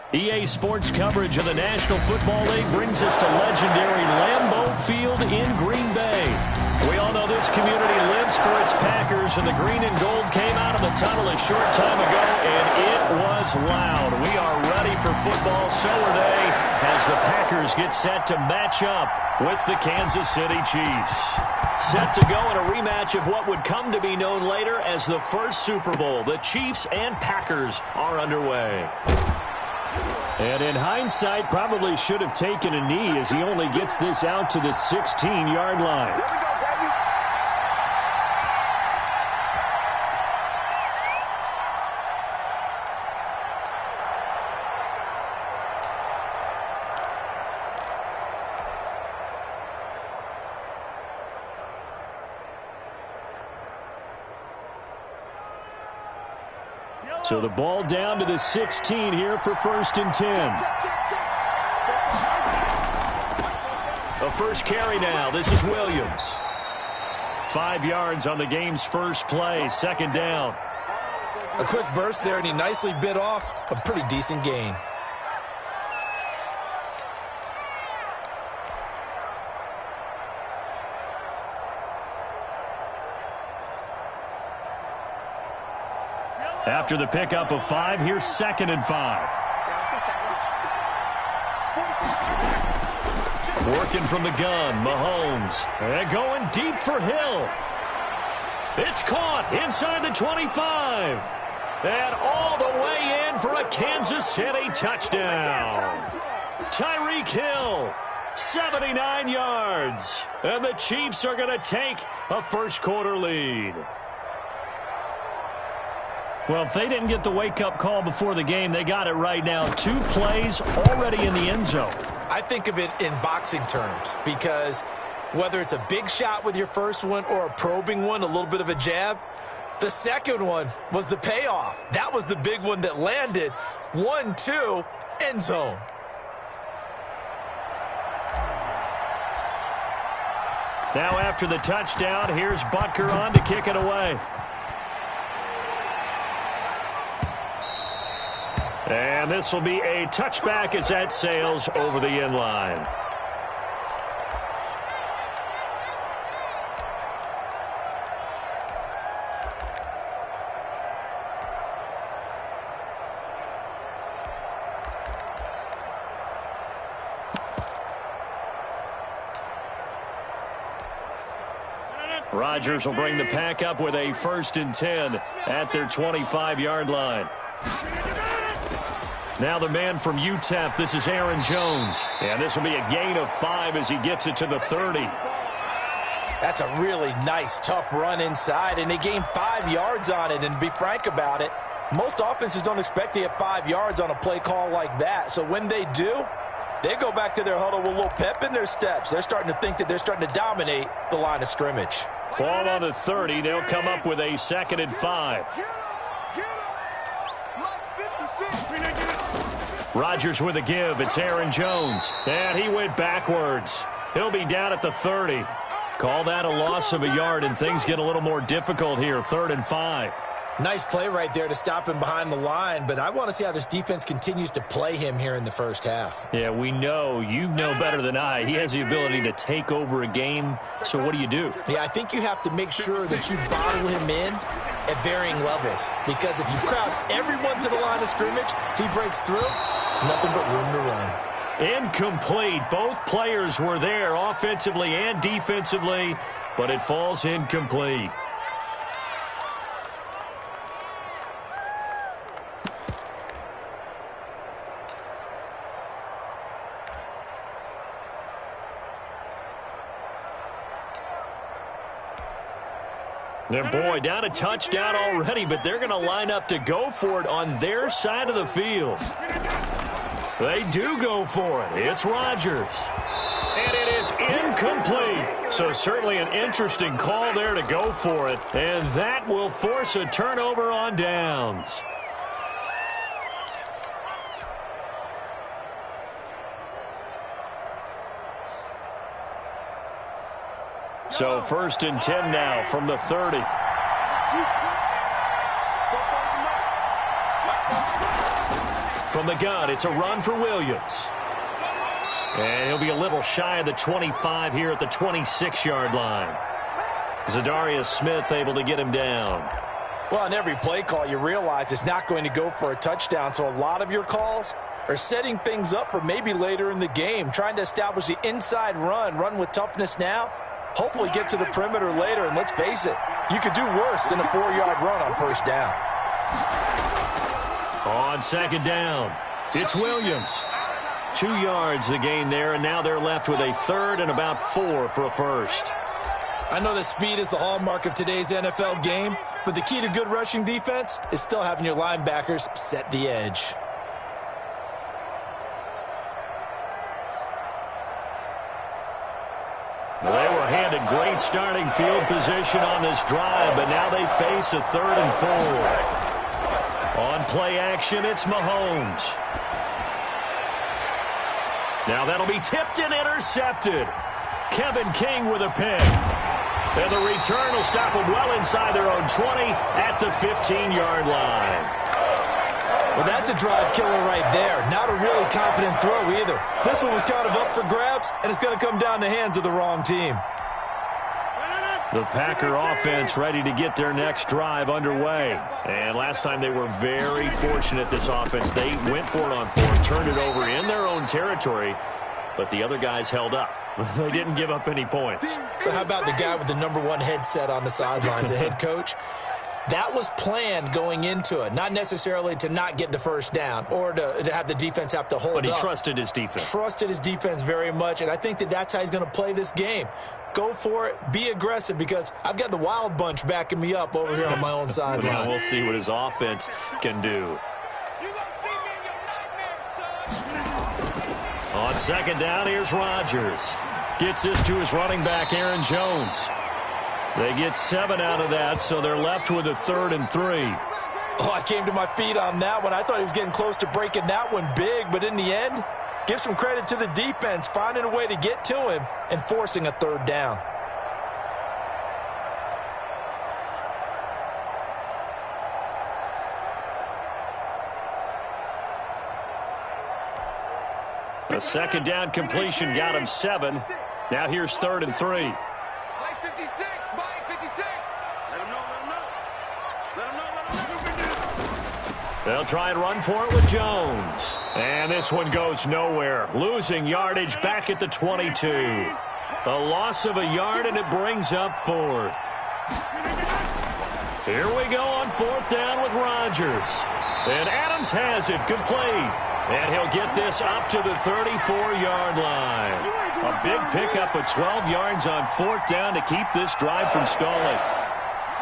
EA Sports coverage of the National Football League brings us to legendary Lambeau Field in Green Bay. We all know this community lives for its Packers, and the green and gold came out of the tunnel a short time ago, and it was loud. We are ready for football, so are they, as the Packers get set to match up with the Kansas City Chiefs. Set to go in a rematch of what would come to be known later as the first Super Bowl. The Chiefs and Packers are underway. And in hindsight, probably should have taken a knee as he only gets this out to the 16-yard line. So the ball down to the 16 here for 1st and 10. A first carry now. This is Williams. 5 yards on the game's first play. 2nd down. A quick burst there, and he nicely bit off a pretty decent gain. After the pickup of 5, here's 2nd and 5. Working from the gun, Mahomes. And going deep for Hill. It's caught inside the 25. And all the way in for a Kansas City touchdown. Tyreek Hill, 79 yards. And the Chiefs are going to take a first-quarter lead. Well, if they didn't get the wake-up call before the game, they got it right now. 2 plays already in the end zone. I think of it in boxing terms because whether it's a big shot with your first one or a probing one, a little bit of a jab, the second one was the payoff. That was the big one that landed. 1-2, end zone. Now after the touchdown, here's Butker on to kick it away. And this will be a touchback as that sails over the end line. Rodgers will bring the pack up with a 1st and 10 at their 25-yard line. Now the man from UTEP, this is Aaron Jones. And this will be a gain of 5 as he gets it to the 30. That's a really nice, tough run inside, and they gained 5 yards on it. And to be frank about it, most offenses don't expect to get 5 yards on a play call like that. So when they do, they go back to their huddle with a little pep in their steps. They're starting to think that they're starting to dominate the line of scrimmage. Ball on the 30. They'll come up with a 2nd and 5. Rodgers with a give. It's Aaron Jones. And he went backwards. He'll be down at the 30. Call that a loss of a yard, and things get a little more difficult here. 3rd and 5. Nice play right there to stop him behind the line, but I want to see how this defense continues to play him here in the first half. Yeah, we know. You know better than I. He has the ability to take over a game, so what do you do? Yeah, I think you have to make sure that you bottle him in at varying levels, because if you crowd everyone to the line of scrimmage, if he breaks through, it's nothing but room to run. Incomplete. Both players were there offensively and defensively, but it falls incomplete. Their boy down a touchdown already, but they're going to line up to go for it on their side of the field. They do go for it. It's Rodgers. And it is incomplete. So certainly an interesting call there to go for it. And that will force a turnover on downs. So 1st and 10 now from the 30. From the gun, it's a run for Williams. And he'll be a little shy of the 25 here at the 26-yard line. Zadarius Smith able to get him down. Well, on every play call, you realize it's not going to go for a touchdown, so a lot of your calls are setting things up for maybe later in the game, trying to establish the inside run with toughness now, hopefully get to the perimeter later, and let's face it, you could do worse than a 4-yard run on first down. On second down, it's Williams. 2 yards the gain there, and now they're left with a third and about 4 for a first. I know that speed is the hallmark of today's NFL game, but the key to good rushing defense is still having your linebackers set the edge. Well, they were handed great starting field position on this drive, but now they face a 3rd and 4. On play action, it's Mahomes. Now that'll be tipped and intercepted. Kevin King with a pick. And the return will stop them well inside their own 20 at the 15-yard line. Well, that's a drive killer right there. Not a really confident throw either. This one was kind of up for grabs, and it's going to come down the hands of the wrong team. The Packer offense ready to get their next drive underway. And last time they were very fortunate, this offense. They went for it on 4th, turned it over in their own territory, but the other guys held up. They didn't give up any points. So how about the guy with the #1 headset on the sidelines, the head coach? That was planned going into it, not necessarily to not get the first down or to have the defense have to hold up. But he trusted his defense. Trusted his defense very much, and I think that that's how he's going to play this game. Go for it. Be aggressive, because I've got the Wild Bunch backing me up over here on my own sideline. Now we'll see what his offense can do. On second down, here's Rodgers. Gets this to his running back, Aaron Jones. They get 7 out of that, so they're left with a 3rd and 3. Oh, I came to my feet on that one. I thought he was getting close to breaking that one big, but in the end, give some credit to the defense, finding a way to get to him and forcing a 3rd down. A second down completion got him 7. Now here's 3rd and 3. Mike 56, Mike 56. Let him know, let him know. Let him know, let him know. They'll try and run for it with Jones. And this one goes nowhere. Losing yardage back at the 22. A loss of a yard, and it brings up 4th. Here we go on 4th down with Rodgers. And Adams has it complete. And he'll get this up to the 34-yard line. A big pickup of 12 yards on 4th down to keep this drive from stalling.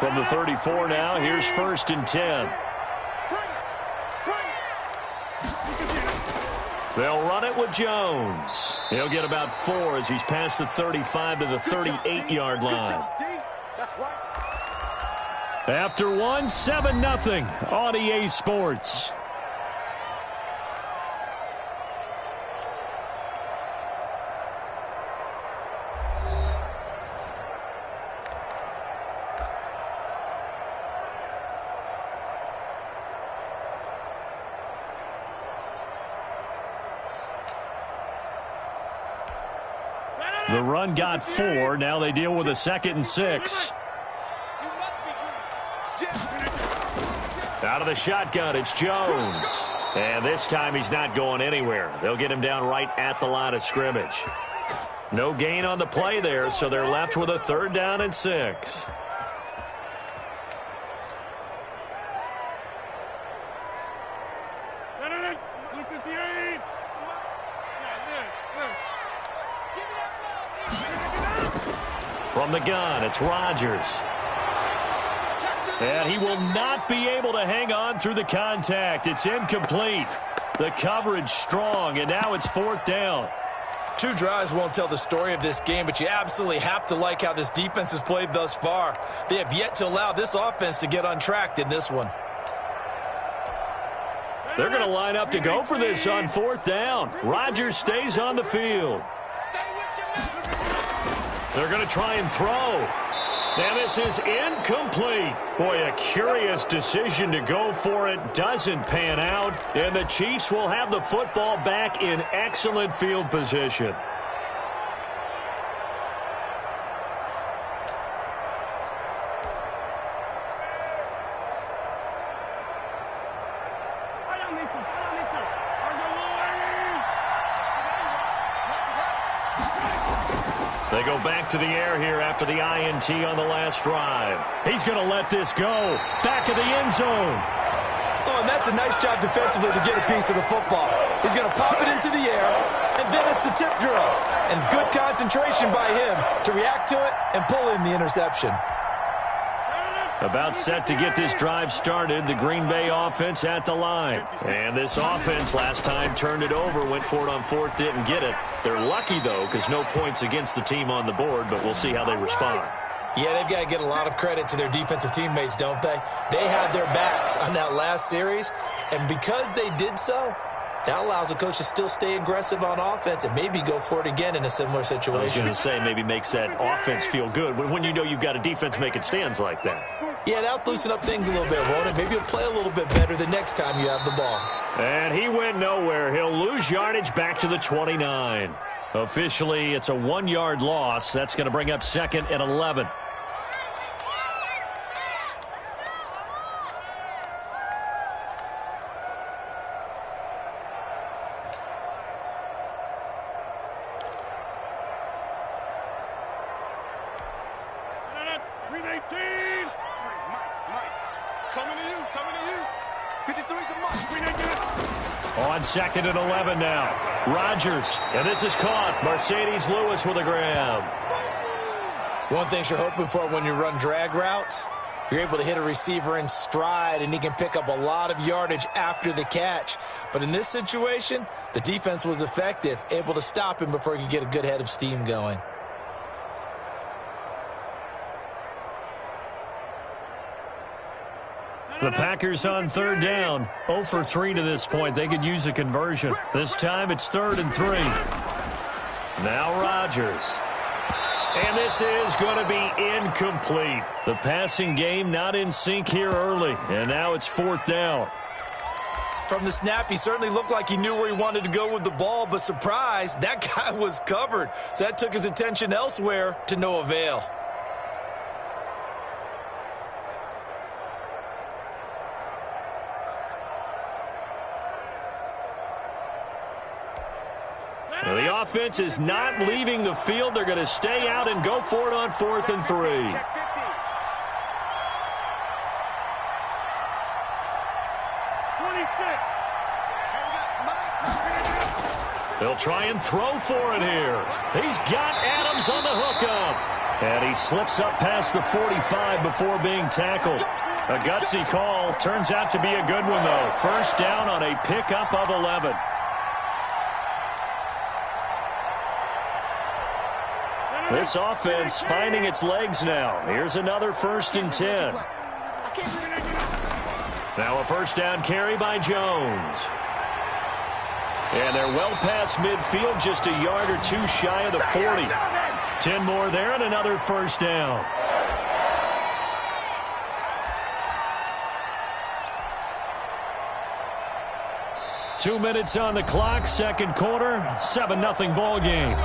From the 34 now, here's 1st and 10. They'll run it with Jones. He'll get about 4 as he's past the 35 to the 38-yard line. After one, 7-0 on EA Sports. The run got 4. Now they deal with a 2nd and 6. Out of the shotgun, it's Jones. And this time he's not going anywhere. They'll get him down right at the line of scrimmage. No gain on the play there, so they're left with a 3rd down and 6. From the gun, it's Rodgers. And he will not be able to hang on through the contact. It's incomplete. The coverage strong, and now it's 4th down. 2 drives won't tell the story of this game, but you absolutely have to like how this defense has played thus far. They have yet to allow this offense to get untracked in this one. They're going to line up to go for this on 4th down. Rodgers stays on the field. They're going to try and throw. And this is incomplete. Boy, a curious decision to go for it. Doesn't pan out. And the Chiefs will have the football back in excellent field position. They go back to the air here after the INT on the last drive. He's going to let this go. Back of the end zone. Oh, and that's a nice job defensively to get a piece of the football. He's going to pop it into the air, and then it's the tip drill. And good concentration by him to react to it and pull in the interception. About set to get this drive started, the Green Bay offense at the line. And this offense last time turned it over, went for it on fourth, didn't get it. They're lucky, though, because no points against the team on the board, but we'll see how they respond. Yeah, they've got to get a lot of credit to their defensive teammates, don't they? They had their backs on that last series, and because they did so, that allows the coach to still stay aggressive on offense and maybe go for it again in a similar situation. I was going to say, maybe makes that offense feel good when you know you've got a defense making stands like that. Yeah, that'll loosen up things a little bit, won't it? Maybe you'll play a little bit better the next time you have the ball. And he went nowhere. He'll lose yardage back to the 29. Officially, it's a 1-yard loss. That's going to bring up 2nd and 11. On 2nd and 11 now. Rodgers. And this is caught. Mercedes Lewis with a grab. One thing you're hoping for when you run drag routes, you're able to hit a receiver in stride, and he can pick up a lot of yardage after the catch. But in this situation, the defense was effective, able to stop him before he could get a good head of steam going. The Packers on 3rd down. 0 for 3 to this point. They could use a conversion. This time it's 3rd and 3. Now Rodgers. And this is going to be incomplete. The passing game not in sync here early. And now it's 4th down. From the snap, he certainly looked like he knew where he wanted to go with the ball, but surprise, that guy was covered. So that took his attention elsewhere to no avail. Well, the offense is not leaving the field. They're going to stay out and go for it on 4th and 3. They'll try and throw for it here. He's got Adams on the hookup. And he slips up past the 45 before being tackled. A gutsy call. Turns out to be a good one, though. First down on a pickup of 11. This offense finding its legs now. Here's another 1st and 10. Now a first down carry by Jones. And they're well past midfield, just a yard or two shy of the 40. 10 more there and another first down. Two minutes on the clock, second quarter, 7-0 ball game.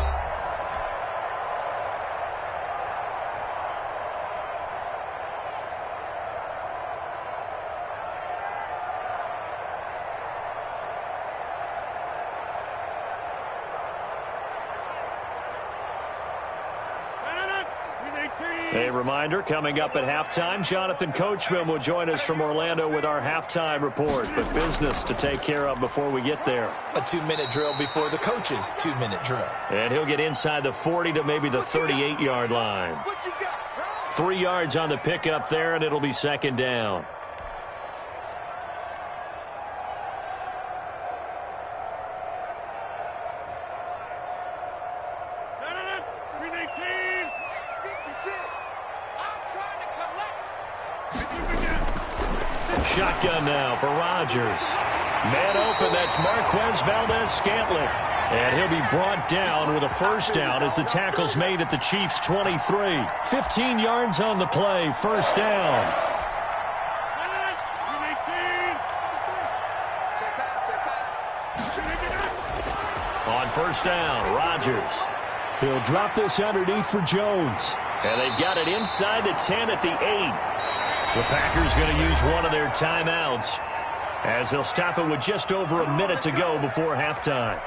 A reminder, coming up at halftime, Jonathan Coachman will join us from Orlando with our halftime report. But business to take care of before we get there. A 2-minute drill before the coach's 2-minute drill. And he'll get inside the 40 to maybe the 38-yard line. 3 yards on the pickup there, and it'll be 2nd down. Shotgun now for Rodgers. Man open, that's Marquez Valdez-Scantling. And he'll be brought down with a first down as the tackle's made at the Chiefs' 23. 15 yards on the play, first down. On first down, Rodgers. He'll drop this underneath for Jones. And they've got it inside the 10 at the 8. The Packers going to use one of their timeouts as they'll stop it with just over a minute to go before halftime.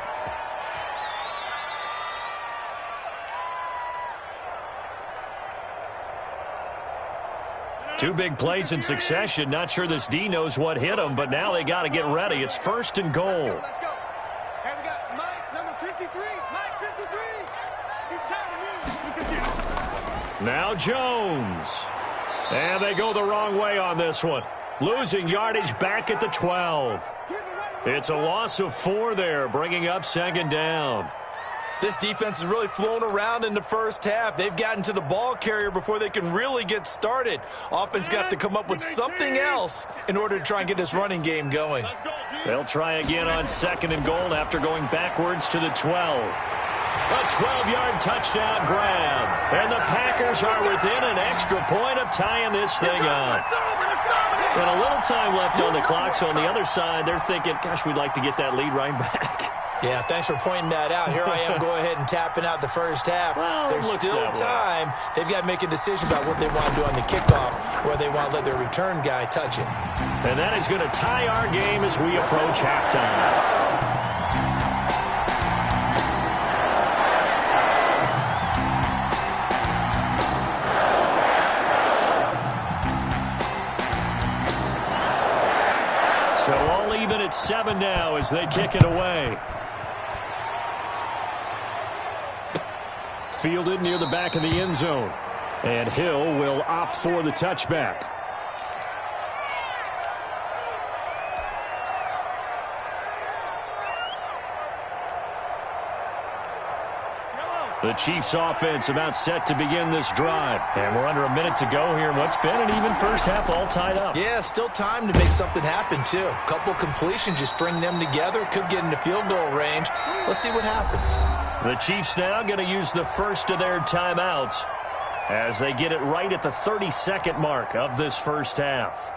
Two big plays in succession. Not sure this D knows what hit him, but now they got to get ready. It's first and goal. Let's go. And we got Mike, number 53. Mike, 53. He's tired of me. Now Jones. And they go the wrong way on this one. Losing yardage back at the 12. It's a loss of 4 there, bringing up second down. This defense has really flown around in the first half. They've gotten to the ball carrier before they can really get started. Offense got to come up with something else in order to try and get this running game going. They'll try again on second and goal after going backwards to the 12. A 12-yard touchdown grab. And the Packers are within an extra point of tying this thing up. And a little time left on the clock, so on the other side, they're thinking, gosh, we'd like to get that lead right back. Yeah, thanks for pointing that out. Here I am going ahead and tapping out the first half. Well, there's still time. They've got to make a decision about what they want to do on the kickoff, or they want to let their return guy touch it. And that is going to tie our game as we approach halftime. So all even at 7 now as they kick it away. Fielded near the back of the end zone. And Hill will opt for the touchback. The Chiefs offense about set to begin this drive. And we're under a minute to go here in what's been an even first half all tied up. Yeah, still time to make something happen, too. A couple completions, you string them together, could get into field goal range. Let's see what happens. The Chiefs now going to use the first of their timeouts as they get it right at the 30-second mark of this first half.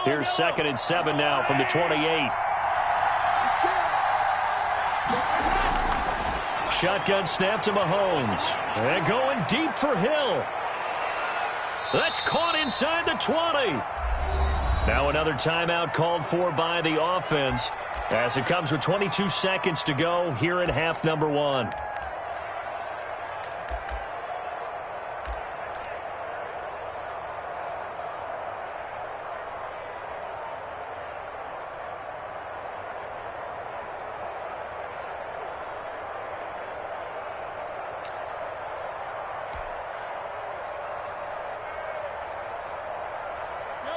Here's 2nd and 7 now from the 28. Shotgun snap to Mahomes. And going deep for Hill. That's caught inside the 20. Now another timeout called for by the offense as it comes with 22 seconds to go here in half number 1.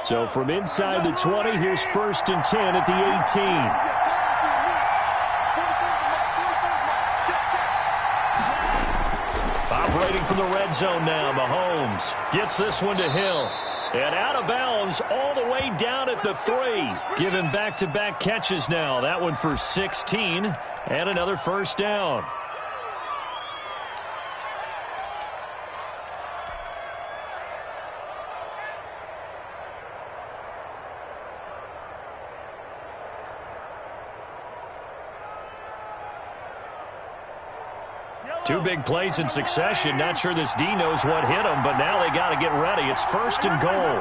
So from inside the 20, here's 1st and 10 at the 18. Operating from the red zone now, Mahomes gets this one to Hill. And out of bounds all the way down at the 3. Given back-to-back catches now. That one for 16 and another first down. Two big plays in succession. Not sure this D knows what hit him, but now they got to get ready. It's 1st and goal.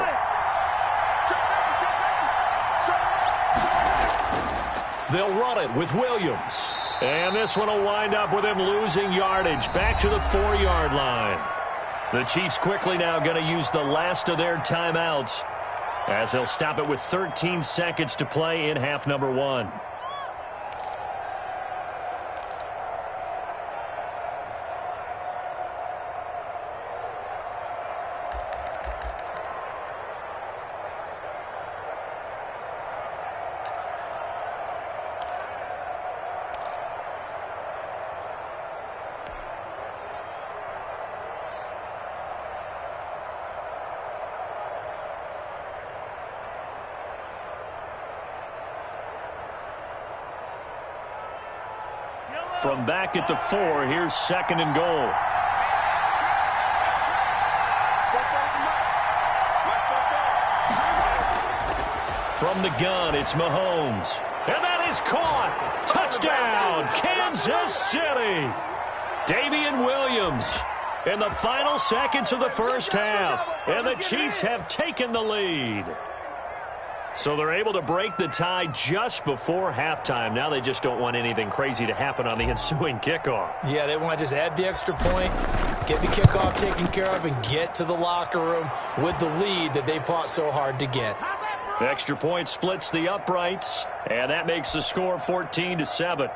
They'll run it with Williams. And this one will wind up with him losing yardage back to the 4-yard line. The Chiefs quickly now going to use the last of their timeouts as they'll stop it with 13 seconds to play in half number 1. From back at the 4, here's 2nd and goal. From the gun, it's Mahomes. And that is caught. Touchdown, Kansas City. Damian Williams in the final seconds of the first half. And the Chiefs have taken the lead. So they're able to break the tie just before halftime. Now they just don't want anything crazy to happen on the ensuing kickoff. Yeah, they want to just add the extra point, get the kickoff taken care of, and get to the locker room with the lead that they fought so hard to get. Extra point splits the uprights, and that makes the score 14-7.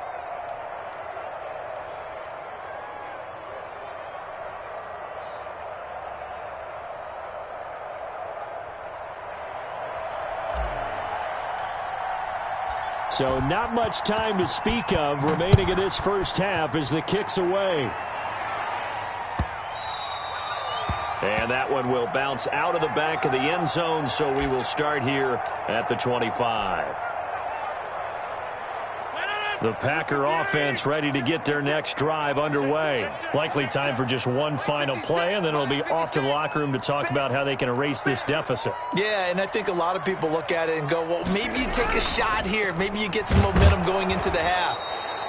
So not much time to speak of remaining in this first half as the kick's away. And that one will bounce out of the back of the end zone, so we will start here at the 25. The Packer offense ready to get their next drive underway. Likely time for just one final play, and then it'll be off to the locker room to talk about how they can erase this deficit. Yeah, and I think a lot of people look at it and go, well, maybe you take a shot here. Maybe you get some momentum going into the half.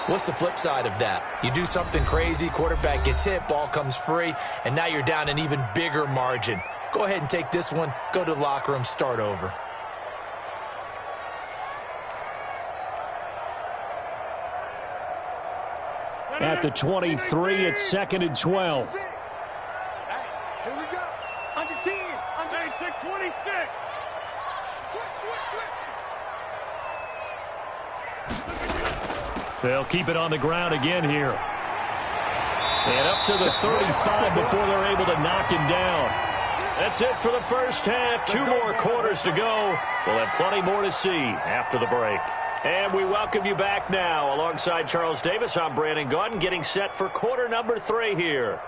What's the flip side of that? You do something crazy, quarterback gets hit, ball comes free, and now you're down an even bigger margin. Go ahead and take this one, go to the locker room, start over. At the 23, it's 2nd and 12. Hey, here we go. Under 10. Under 26. Switch. They'll keep it on the ground again here. And up to the 35 before they're able to knock him down. That's it for the first half. 2 more quarters to go. We'll have plenty more to see after the break. And we welcome you back now. Alongside Charles Davis, I'm Brandon Gaudin, getting set for quarter number 3 here.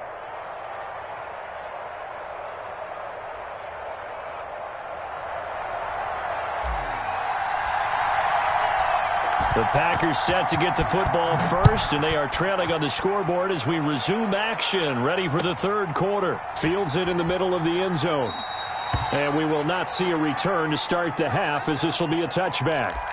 The Packers set to get the football first, and they are trailing on the scoreboard as we resume action, ready for the 3rd quarter. Fields it in the middle of the end zone. And we will not see a return to start the half, as this will be a touchback.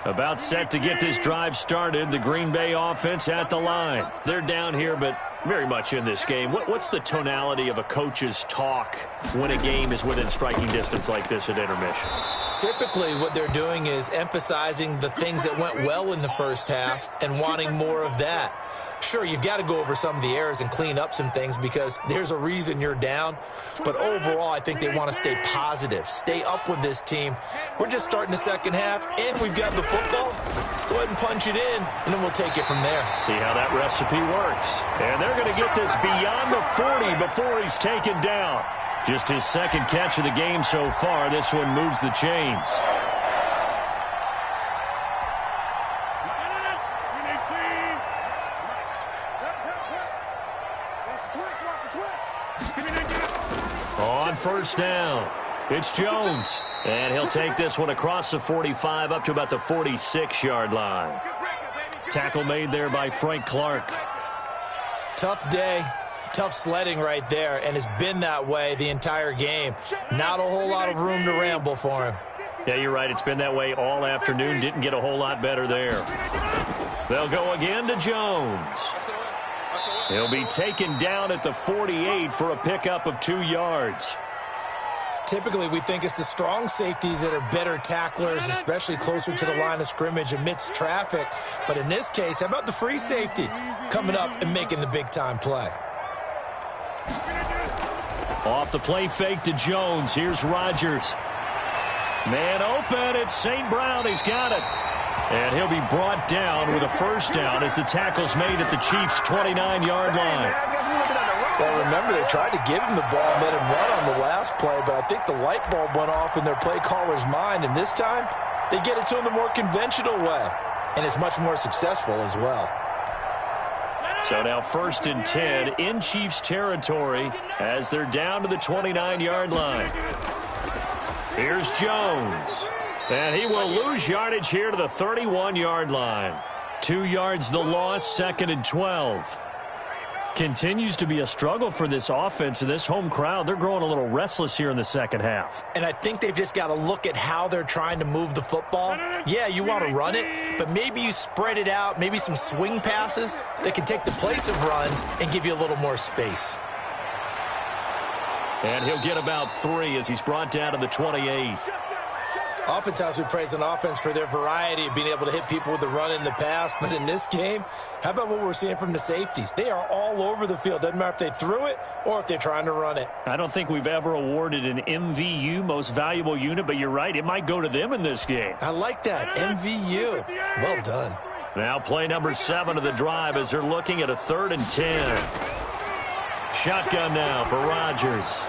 About set to get this drive started. The Green Bay offense at the line. They're down here, but very much in this game. What's the tonality of a coach's talk when a game is within striking distance like this at intermission? Typically, what they're doing is emphasizing the things that went well in the first half and wanting more of that. Sure, you've got to go over some of the errors and clean up some things because there's a reason you're down. But overall, I think they want to stay positive, stay up with this team. We're just starting the second half, and we've got the football. Let's go ahead and punch it in, and then we'll take it from there. See how that recipe works. And they're going to get this beyond the 40 before he's taken down. Just his 2nd catch of the game so far. This one moves the chains. On first down, it's Jones. And he'll take this one across the 45 up to about the 46-yard line. Tackle made there by Frank Clark. Tough day, tough sledding right there, and it's been that way the entire game. Not a whole lot of room to ramble for him. Yeah, you're right. It's been that way all afternoon. Didn't get a whole lot better there. They'll go again to Jones. He'll be taken down at the 48 for a pickup of 2 yards. Typically, we think it's the strong safeties that are better tacklers, especially closer to the line of scrimmage amidst traffic. But in this case, how about the free safety coming up and making the big-time play? Off the play fake to Jones. Here's Rodgers. Man open. It's St. Brown. He's got it. And he'll be brought down with a first down as the tackle's made at the Chiefs' 29-yard line. Well, remember, they tried to give him the ball and let him run on the last play, but I think the light bulb went off in their play caller's mind, and this time they get it to him the more conventional way, and it's much more successful as well. So now 1st and 10 in Chiefs territory as they're down to the 29-yard line. Here's Jones. And he will lose yardage here to the 31-yard line. 2 yards the loss, 2nd and 12. Continues to be a struggle for this offense and this home crowd. They're growing a little restless here in the second half. And I think they've just got to look at how they're trying to move the football. Yeah, you want to run it, but maybe you spread it out, maybe some swing passes that can take the place of runs and give you a little more space. And he'll get about 3 as he's brought down to the 28. Oftentimes we praise an offense for their variety of being able to hit people with the run in the past. But in this game, how about what we're seeing from the safeties? They are all over the field. Doesn't matter if they threw it or if they're trying to run it. I don't think we've ever awarded an MVU, most valuable unit, but you're right. It might go to them in this game. I like that. MVU. Well done. Now play number 7 of the drive as they're looking at a 3rd and 10. Shotgun now for Rodgers.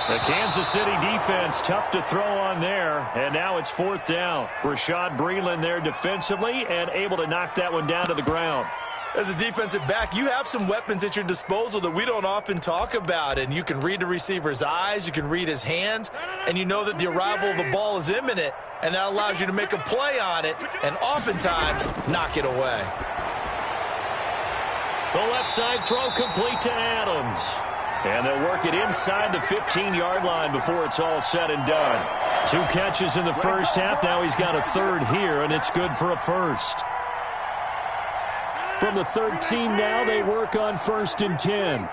The Kansas City defense, tough to throw on there, and now it's 4th down. Rashad Breeland there defensively and able to knock that one down to the ground. As a defensive back, you have some weapons at your disposal that we don't often talk about, and you can read the receiver's eyes, you can read his hands, and you know that the arrival of the ball is imminent, and that allows you to make a play on it and oftentimes knock it away. The left side throw complete to Adams. And they'll work it inside the 15-yard line before it's all said and done. 2 catches in the first half. Now he's got a 3rd here, and it's good for a 1st. From the 13 now, they work on 1st and 10.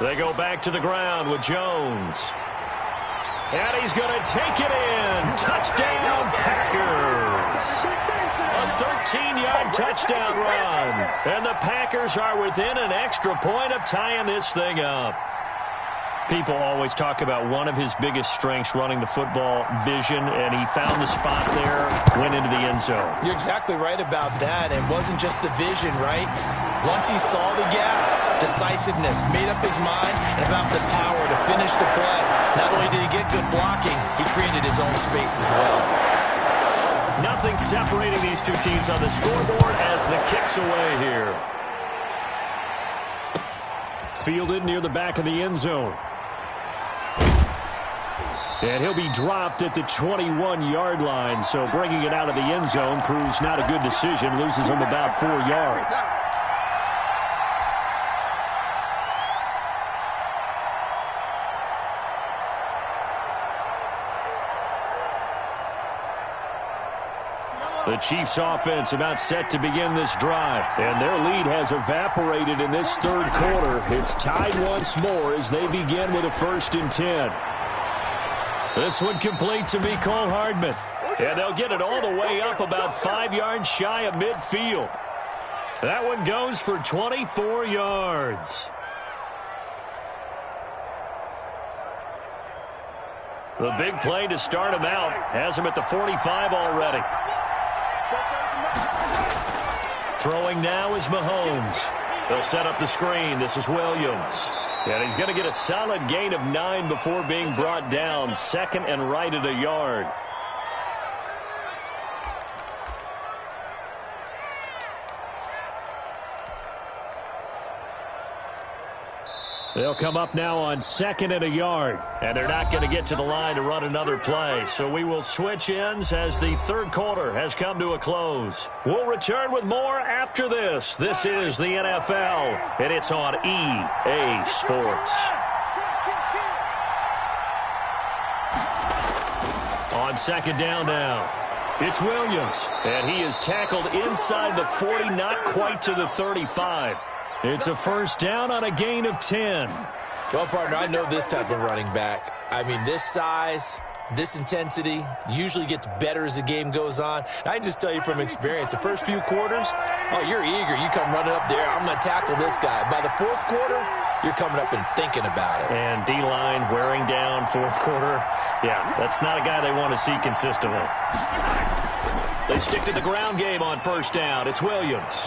They go back to the ground with Jones. And he's going to take it in. Touchdown, Packers. A 13-yard touchdown run. And the Packers are within an extra point of tying this thing up. People always talk about one of his biggest strengths running the football, vision, and he found the spot there, went into the end zone. You're exactly right about that. It wasn't just the vision, right? Once he saw the gap, decisiveness, made up his mind, and about the power to finish the play. Not only did he get good blocking, he created his own space as well. Nothing separating these two teams on the scoreboard as the kick's away here. Fielded near the back of the end zone. And he'll be dropped at the 21-yard line, so bringing it out of the end zone proves not a good decision, loses him about 4 yards. The Chiefs offense about set to begin this drive, and their lead has evaporated in this 3rd quarter. It's tied once more as they begin with a 1st and 10. This one complete to Mecole Hardman, and they'll get it all the way up about 5 yards shy of midfield. That one goes for 24 yards. The big play to start him out has him at the 45 already. Throwing now is Mahomes. They'll set up the screen. This is Williams. And he's going to get a solid gain of 9 before being brought down. 2nd and right at a yard. They'll come up now on 2nd and a yard. And they're not going to get to the line to run another play. So we will switch ends as the 3rd quarter has come to a close. We'll return with more after this. This is the NFL, and it's on EA Sports. On 2nd down now, it's Williams. And he is tackled inside the 40, not quite to the 35. It's a 1st down on a gain of 10. Well, partner, I know this type of running back. I mean, this size, this intensity usually gets better as the game goes on. I can just tell you from experience, the first few quarters, oh, you're eager. You come running up there, I'm going to tackle this guy. By the 4th quarter, you're coming up and thinking about it. And D-line wearing down 4th quarter. Yeah, that's not a guy they want to see consistently. They stick to the ground game on 1st down. It's Williams.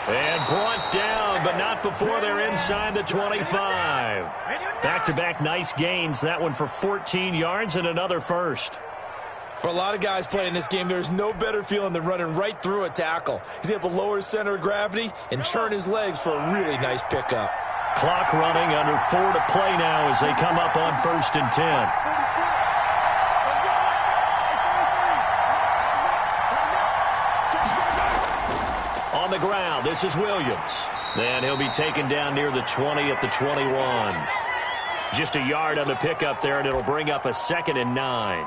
And brought down, but not before they're inside the 25. Back-to-back nice gains. That one for 14 yards and another 1st. For a lot of guys playing this game, there's no better feeling than running right through a tackle. He's able to lower his center of gravity and churn his legs for a really nice pickup. Clock running, under 4 to play now as they come up on 1st and 10. On the ground, this is Williams. And he'll be taken down near the 20 at the 21. Just a yard on the pickup there, and it'll bring up a 2nd and 9.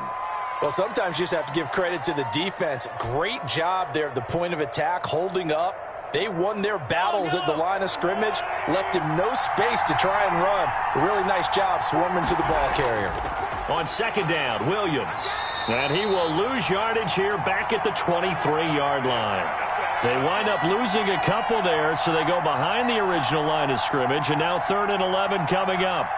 Well, sometimes you just have to give credit to the defense. Great job there at the point of attack, holding up. They won their battles at the line of scrimmage, left him no space to try and run. A really nice job swarming to the ball carrier. On 2nd down, Williams. And he will lose yardage here back at the 23-yard line. They wind up losing a couple there, so they go behind the original line of scrimmage, and now 3rd and 11 coming up.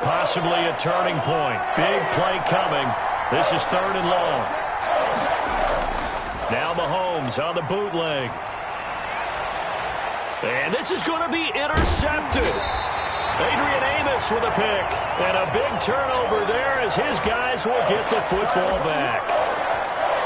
Possibly a turning point. Big play coming. This is 3rd and long. Now Mahomes on the bootleg. And this is going to be intercepted. Adrian Amos with a pick. And a big turnover there as his guys will get the football back.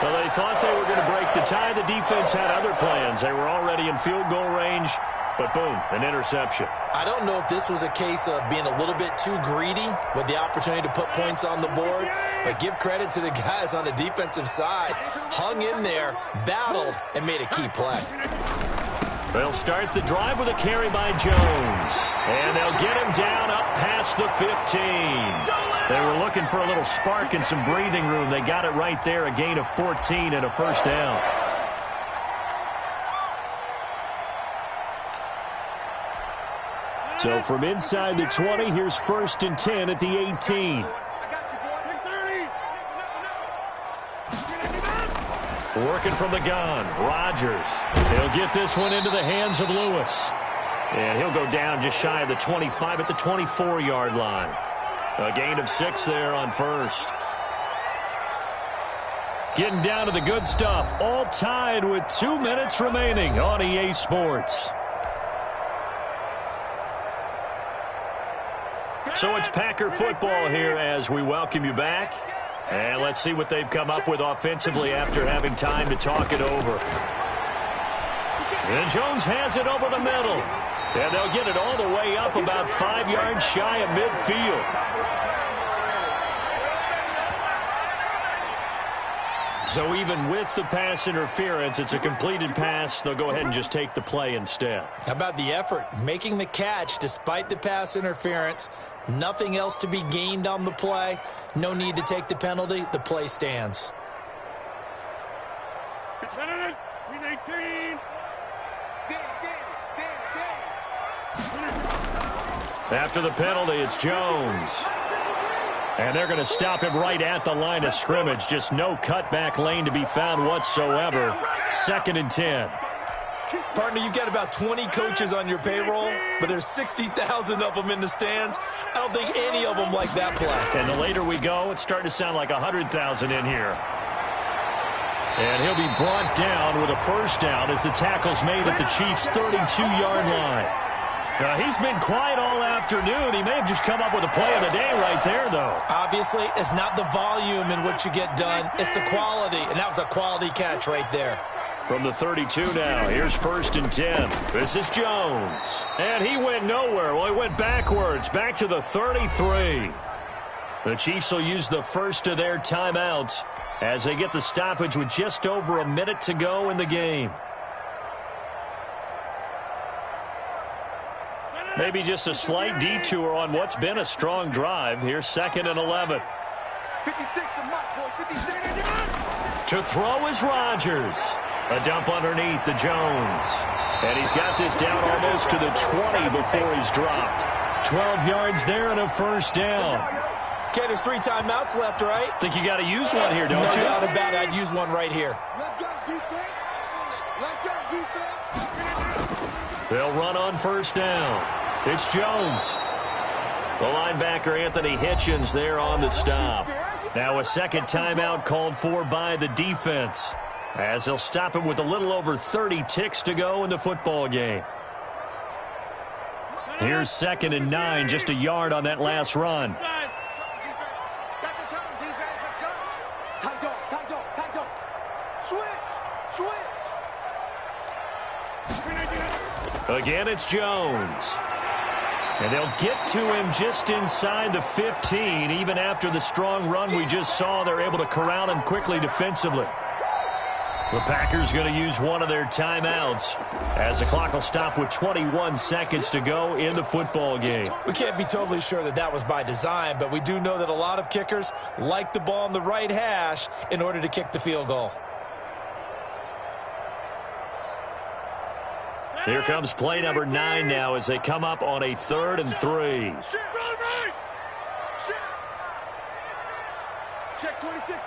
Well, they thought they were going to break the tie. The defense had other plans. They were already in field goal range. But boom, an interception. I don't know if this was a case of being a little bit too greedy with the opportunity to put points on the board, but give credit to the guys on the defensive side. Hung in there, battled, and made a key play. They'll start the drive with a carry by Jones. And they'll get him down up past the 15. They were looking for a little spark and some breathing room. They got it right there, a gain of 14 and a 1st down. So from inside the 20, here's 1st and 10 at the 18. Working from the gun, Rodgers. He'll get this one into the hands of Lewis. And he'll go down just shy of the 25 at the 24-yard line. A gain of 6 there on 1st. Getting down to the good stuff. All tied with 2 minutes remaining on EA Sports. So it's Packer football here as we welcome you back. And let's see what they've come up with offensively after having time to talk it over. And Jones has it over the middle. And they'll get it all the way up about 5 yards shy of midfield. So even with the pass interference, it's a completed pass. They'll go ahead and just take the play instead. How about the effort? Making the catch despite the pass interference. Nothing else to be gained on the play. No need to take the penalty. The play stands. After the penalty, it's Jones. And they're going to stop him right at the line of scrimmage. Just no cutback lane to be found whatsoever. 2nd and 10. Partner, you've got about 20 coaches on your payroll, but there's 60,000 of them in the stands. I don't think any of them like that play. And the later we go, it's starting to sound like 100,000 in here. And he'll be brought down with a 1st down as the tackle's made at the Chiefs' 32-yard line. He's been quiet all afternoon. He may have just come up with a play of the day right there, though. Obviously, it's not the volume in what you get done. It's the quality, and that was a quality catch right there. From the 32 now, here's 1st and 10. This is Jones. And he went nowhere. Well, he went backwards, back to the 33. The Chiefs will use the first of their timeouts as they get the stoppage with just over a minute to go in the game. Maybe just a slight detour on what's been a strong drive. Here's 2nd and 11. To throw is Rodgers. A dump underneath to Jones. And he's got this down almost to the 20 before he's dropped. 12 yards there and a 1st down. Okay, there's 3 timeouts left, right? Think you got to use one here, don't you? No doubt about it. I'd use one right here. Let's go defense. Let's go defense. They'll run on 1st down. It's Jones. The linebacker, Anthony Hitchens, there on the stop. Now a 2nd timeout called for by the defense, as they'll stop him with a little over 30 ticks to go in the football game. Here's 2nd and 9, just a yard on that last run. Second turn, defense, let's go. Tight dog. Switch. Again, it's Jones. And they'll get to him just inside the 15. Even after the strong run we just saw, they're able to corral him quickly defensively. The Packers going to use one of their timeouts as the clock will stop with 21 seconds to go in the football game. We can't be totally sure that that was by design, but we do know that a lot of kickers like the ball on the right hash in order to kick the field goal. Here comes play number 9 now as they come up on a 3rd and 3. Check 26.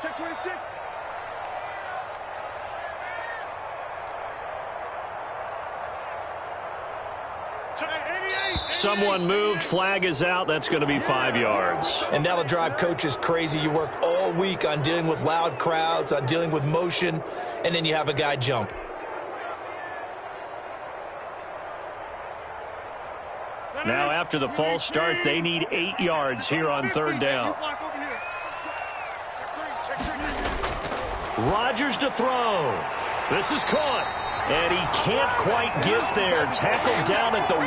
Someone moved, flag is out, that's going to be 5 yards. And that'll drive coaches crazy. You work all week on dealing with loud crowds, on dealing with motion, and then you have a guy jump. Now after the false start, they need 8 yards here on 3rd down. Rodgers to throw. This is caught. And he can't quite get there. Tackled down at the 1.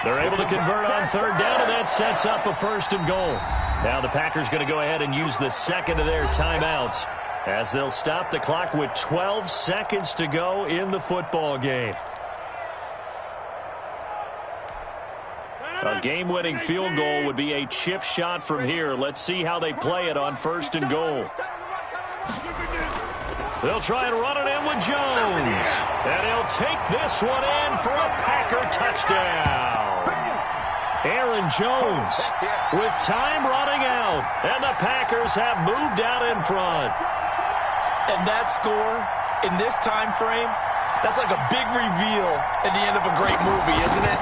They're able to convert on 3rd down, and that sets up a 1st and goal. Now the Packers going to go ahead and use the 2nd of their timeouts as they'll stop the clock with 12 seconds to go in the football game. A game-winning field goal would be a chip shot from here. Let's see how they play it on 1st and goal. They'll try and run it in with Jones. And he'll take this one in for a Packer touchdown. Aaron Jones with time running out. And the Packers have moved out in front. And that score in this time frame, that's like a big reveal at the end of a great movie, isn't it?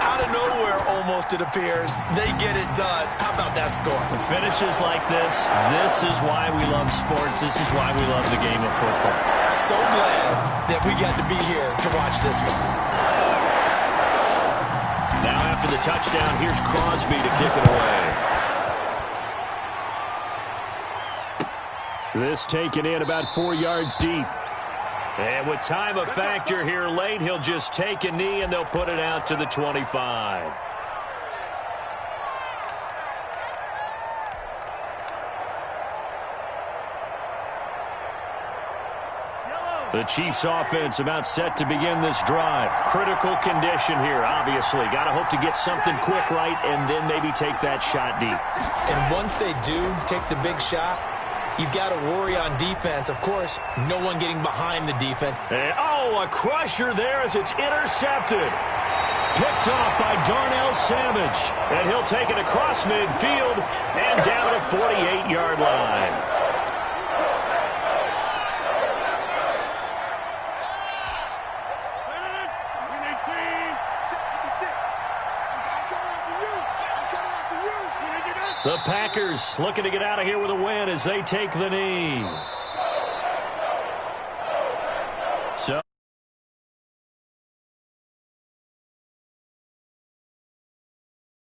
Out of nowhere, almost, it appears, they get it done. How about that score? The finishes like this is why we love sports. This is why we love the game of football. So glad that we got to be here to watch this one. Now after the touchdown, here's Crosby to kick it away. This taken in about 4 yards deep. And with time a factor here late, he'll just take a knee and they'll put it out to the 25. The Chiefs offense about set to begin this drive. Critical condition here, obviously. Got to hope to get something quick right and then maybe take that shot deep. And once they do take the big shot, you've got to worry on defense. Of course, no one getting behind the defense. And, a crusher there as it's intercepted. Picked off by Darnell Savage. And he'll take it across midfield and down to the 48-yard line. The Packers looking to get out of here with a win as they take the knee.